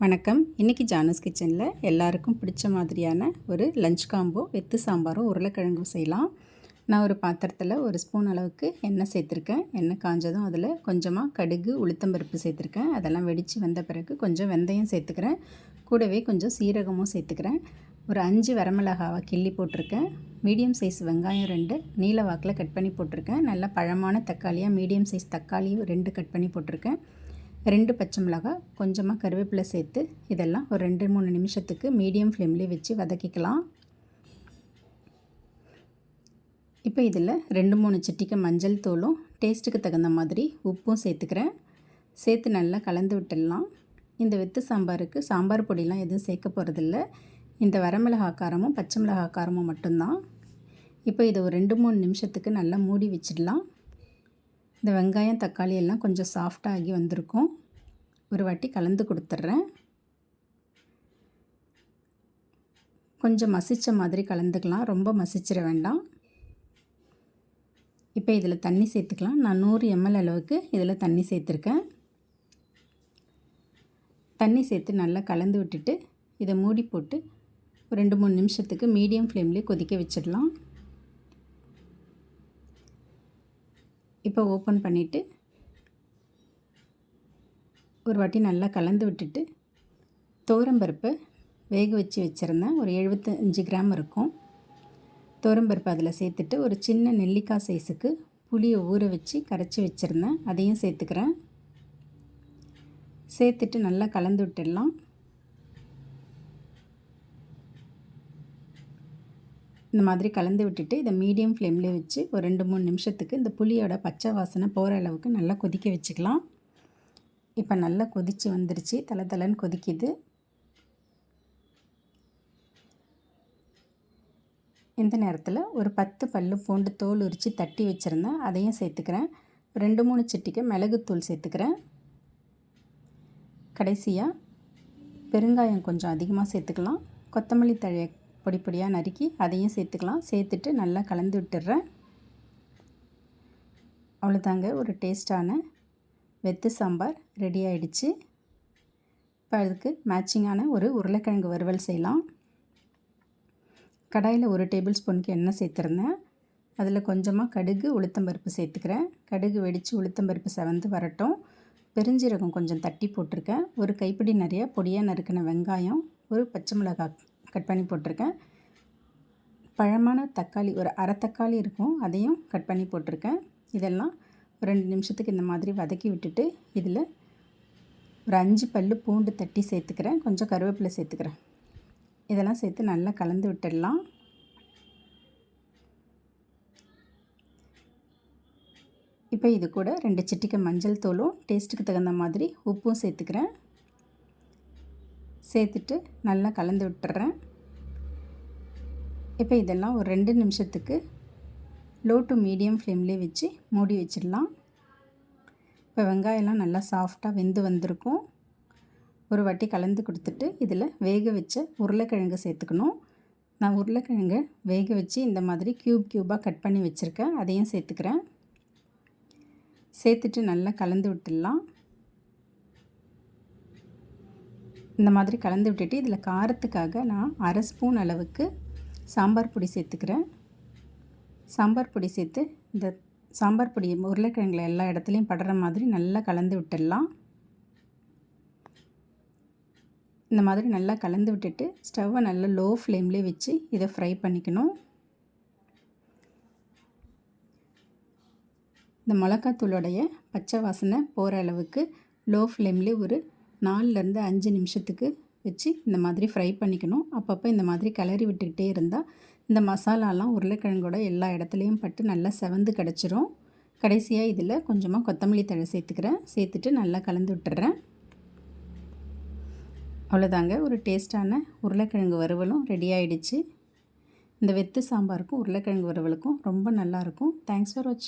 வணக்கம். இன்றைக்கி ஜானஸ் கிச்சனில் எல்லாருக்கும் பிடிச்ச மாதிரியான ஒரு லஞ்ச் காம்போ வெத்து சாம்பாரும் உருளைக்கிழங்கும் செய்யலாம். நான் ஒரு பாத்திரத்தில் ஒரு ஸ்பூன் அளவுக்கு எண்ணெய் சேர்த்துருக்கேன். எண்ணெய் காஞ்சதும் அதில் கொஞ்சமாக கடுகு உளுத்தம்பருப்பு சேர்த்துருக்கேன். அதெல்லாம் வெடித்து வந்த பிறகு கொஞ்சம் வெந்தயம் சேர்த்துக்கிறேன். கூடவே கொஞ்சம் சீரகமும் சேர்த்துக்கிறேன். ஒரு 5 வரமிளகாவை கிள்ளி போட்டிருக்கேன். மீடியம் சைஸ் வெங்காயம் 2 நீல வாக்கில் கட் பண்ணி போட்டிருக்கேன். நல்ல பழமான தக்காளியாக மீடியம் சைஸ் தக்காளி 2 கட் பண்ணி போட்டிருக்கேன். 2 பச்சை மிளகாய், கொஞ்சமாக கருவேப்பிலை சேர்த்து இதெல்லாம் ஒரு 2-3 நிமிஷத்துக்கு மீடியம் ஃப்ளேம்லேயே வச்சு வதக்கிக்கலாம். இப்போ இதில் 2-3 சிட்டிகை மஞ்சள் தூளும் டேஸ்ட்டுக்கு தகுந்த மாதிரி உப்பும் சேர்த்துக்கிறேன். சேர்த்து நல்லா கலந்து விட்டுடலாம். இந்த வெத்து சாம்பாருக்கு சாம்பார் பொடிலாம் எதுவும் சேர்க்க போகிறதில்ல. இந்த வரமிளகா காரமும் பச்சை மிளகா காரமும் மட்டும்தான். இப்போ இதை ஒரு 2-3 நிமிஷத்துக்கு நல்லா மூடி வச்சிடலாம். இந்த வெங்காயம் தக்காளி எல்லாம் கொஞ்சம் சாஃப்டாகி வந்திருக்கும். ஒரு வாட்டி கலந்து கொடுத்துட்றேன். கொஞ்சம் மசித்த மாதிரி கலந்துக்கலாம், ரொம்ப மசிச்சிட வேண்டாம். இப்போ இதில் தண்ணி சேர்த்துக்கலாம். நான் 100 ml அளவுக்கு இதில் தண்ணி சேர்த்துருக்கேன். தண்ணி சேர்த்து நல்லா கலந்து விட்டுட்டு இதை மூடி போட்டு ஒரு 2-3 நிமிஷத்துக்கு மீடியம் ஃப்ளேம்லேயே கொதிக்க வச்சிடலாம். இப்போ ஓப்பன் பண்ணிவிட்டு ஒரு வாட்டி நல்லா கலந்து விட்டுட்டு துவரம்பருப்பு வேக வச்சு வச்சுருந்தேன். ஒரு 75 கிராம் இருக்கும். துவரம்பருப்பு அதில் சேர்த்துட்டு ஒரு சின்ன நெல்லிக்காய் சைஸுக்கு புளியை ஊற வச்சு கரைச்சி வச்சுருந்தேன். அதையும் சேர்த்துக்கிறேன். சேர்த்துட்டு நல்லா கலந்து விட்டுடலாம். இந்த மாதிரி கலந்து விட்டுட்டு இதை மீடியம் ஃப்ளேம்லேயே வச்சு ஒரு 2-3 நிமிஷத்துக்கு இந்த புளியோட பச்சை வாசனை போகிற அளவுக்கு நல்லா கொதிக்க வச்சுக்கலாம். இப்போ நல்லா கொதித்து வந்துருச்சு, தளன்னு கொதிக்குது. இந்த நேரத்தில் ஒரு 10 பல்லு பூண்டு தோல் உரித்து தட்டி வச்சுருந்தேன். அதையும் சேர்த்துக்கிறேன். 2-3 சிட்டிகை மிளகுத்தூள் சேர்த்துக்கிறேன். கடைசியாக பெருங்காயம் கொஞ்சம் அதிகமாக சேர்த்துக்கலாம். கொத்தமல்லி தழையை பொடி பொடியாக நறுக்கி அதையும் சேர்த்துக்கலாம். சேர்த்துட்டு நல்லா கலந்து விட்டுடுறேன். அவ்வளோதாங்க, ஒரு டேஸ்டான வெத்து சாம்பார் ரெடி ஆகிடுச்சு. இப்போ அதுக்கு மேட்சிங்கான ஒரு உருளைக்கிழங்கு வறுவல் செய்யலாம். கடாயில் 1 டேபிள் ஸ்பூனுக்கு எண்ணெய் சேர்த்துருந்தேன். அதில் கொஞ்சமாக கடுகு உளுத்தம்பருப்பு சேர்த்துக்கிறேன். கடுகு வெடித்து உளுத்தம்பருப்பு செவந்து வரட்டும். பெருஞ்சீரகம் கொஞ்சம் தட்டி போட்டிருக்கேன். ஒரு கைப்பிடி நிறைய பொடியாக நறுக்கின வெங்காயம், ஒரு பச்சை மிளகாய் கட் பண்ணி போட்டிருக்கேன். பழமான தக்காளி ஒரு அரை தக்காளி இருக்கும், அதையும் கட் பண்ணி போட்டிருக்கேன். இதெல்லாம் ஒரு 2 நிமிஷத்துக்கு இந்த மாதிரி வதக்கி விட்டுட்டு இதில் ஒரு 5 பல்லு பூண்டு தட்டி சேர்த்துக்கிறேன். கொஞ்சம் கருவேப்பிலை சேர்த்துக்கிறேன். இதெல்லாம் சேர்த்து நல்லா கலந்து விட்டுடலாம். இப்போ இது கூட 2 சிட்டிகை மஞ்சள் தூளும் டேஸ்ட்டுக்கு தகுந்த மாதிரி உப்பும் சேர்த்துக்கிறேன். சேர்த்துட்டு நல்லா கலந்து விட்டுறேன். இப்போ இதெல்லாம் ஒரு 2 நிமிஷத்துக்கு லோ டு மீடியம் ஃப்ளேம்லேயே வச்சு மூடி வச்சிடலாம். இப்போ வெங்காயம்லாம் நல்லா சாஃப்டாக வெந்து வந்திருக்கும். ஒரு வாட்டி கலந்து கொடுத்துட்டு இதில் வேக வச்ச உருளைக்கிழங்கு சேர்த்துக்கணும். நான் உருளைக்கிழங்கை வேக வச்சு இந்த மாதிரி க்யூபாக கட் பண்ணி வச்சுருக்கேன். அதையும் சேர்த்துக்கிறேன். சேர்த்துட்டு நல்லா கலந்து விட்டுடலாம். இந்த மாதிரி கலந்து விட்டுட்டு இதில் காரத்துக்காக நான் அரை ஸ்பூன் அளவுக்கு சாம்பார் பொடி சேர்த்துக்கிறேன். சாம்பார் பொடி சேர்த்து இந்த சாம்பார் பொடி உருளைக்கிழங்குல எல்லா இடத்துலையும் படுற மாதிரி நல்லா கலந்து விட்டுடலாம். இந்த மாதிரி நல்லா கலந்து விட்டுட்டு ஸ்டவ்வை நல்லா லோ ஃப்ளேம்லேயே வச்சு இதை ஃப்ரை பண்ணிக்கணும். இந்த மிளகாத்தூளோடைய பச்சை வாசனை போகிற அளவுக்கு லோ ஃப்ளேம்லேயே ஒரு 4லேருந்து 5 நிமிஷத்துக்கு வச்சு இந்த மாதிரி ஃப்ரை பண்ணிக்கணும். அப்பப்போ இந்த மாதிரி கிளறி விட்டுக்கிட்டே இருந்தால் இந்த மசாலாலாம் உருளைக்கிழங்கோட எல்லா இடத்துலையும் பட்டு நல்லா செவந்து கிடச்சிரும். கடைசியாக இதில் கொஞ்சமாக கொத்தமல்லி தழை சேர்த்துக்கிறேன். சேர்த்துட்டு நல்லா கலந்து விட்டுறேன். அவ்வளோதாங்க, ஒரு டேஸ்டான உருளைக்கிழங்கு வறுவலும் ரெடி ஆகிடுச்சு. இந்த வெத்து சாம்பாருக்கும் உருளைக்கிழங்கு வறுவலுக்கும் ரொம்ப நல்லாயிருக்கும். தேங்க்ஸ் ஃபார் வாட்சிங்.